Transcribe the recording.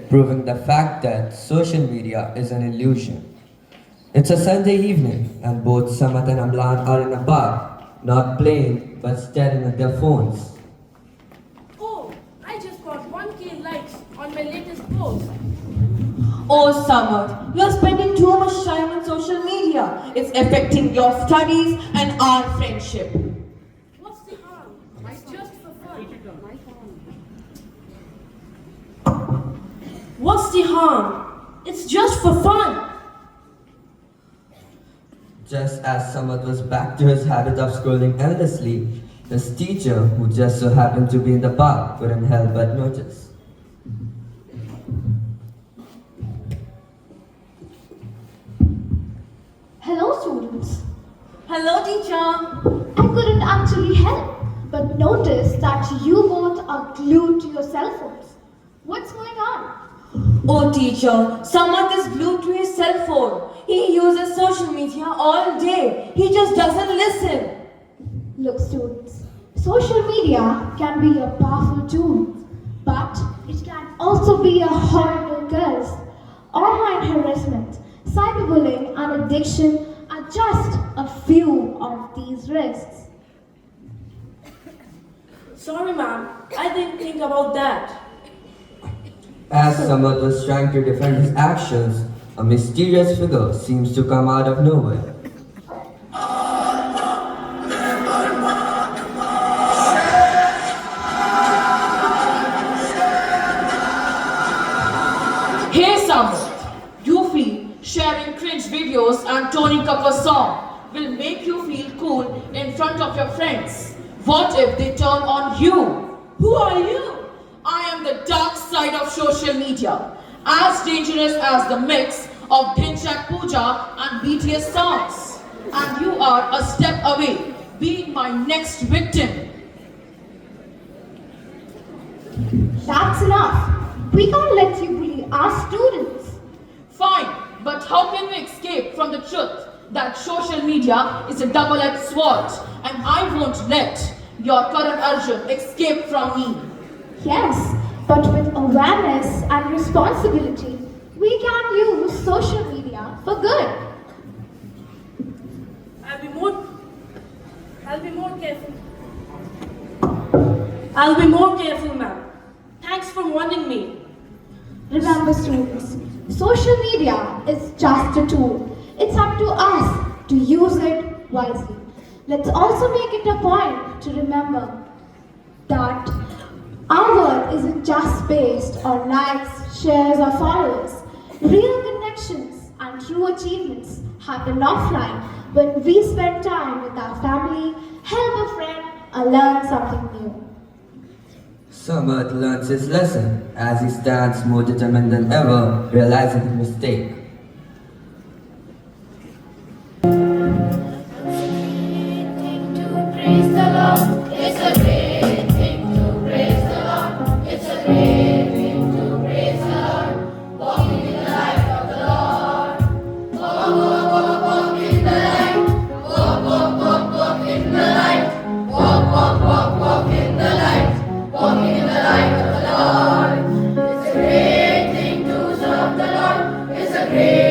proving the fact that social media is an illusion. It's a Sunday evening, and both Samat and Amlan are in a park, not playing but staring at their phones. Oh, I just got 1K likes on my latest post. Oh, Summer, you're spending too much time on social media. It's affecting your studies and our friendship. What's the harm? It's just for fun. What's the harm? It's just for fun. Just as Samat was back to his habit of scrolling endlessly, his teacher, who just so happened to be in the park, couldn't help but notice. Hello, students. Hello, teacher. I couldn't actually help but notice that you both are glued to your cell phones. What's going on? Oh, teacher, Samat is glued to his cell phone. He uses social media all day. He just doesn't listen. Look, students, social media can be a powerful tool, but it can also be a horrible curse. Online harassment, cyberbullying, and addiction are just a few of these risks. Sorry, ma'am. I didn't think about that. As Samat was trying to defend his actions, a mysterious figure seems to come out of nowhere. Hey Samuel, you feel sharing cringe videos and toning up a song will make you feel cool in front of your friends. What if they turn on you? Who are you? I am the dark side of social media, as dangerous as the mix of Dhinchak Puja and BTS songs. And you are a step away, being my next victim. That's enough. We can't let you bully our students. Fine, but how can we escape from the truth that social media is a double-edged sword and I won't let your Karan Arjun escape from me? Yes, but with awareness and responsibility, we can use social media for good. I'll be more careful. I'll be more careful, ma'am. Thanks for warning me. Remember, students, social media is just a tool. It's up to us to use it wisely. Let's also make it a point to remember that our worth isn't just based on likes, shares, or followers. Real connections and true achievements happen offline when we spend time with our family, help a friend, or learn something new. Samat learns his lesson as he stands more determined than ever, realizing his mistake. Praise the Lord. It's a great thing to praise the Lord. It's a great thing to praise the Lord. Walking in the light of the Lord. Walk, walk, walk, walk in the light. Walk, walk, walk, walk in the light. Walk, walk, walk, walk in the light. Walking in the light of the Lord. It's a great thing to serve the Lord. It's a great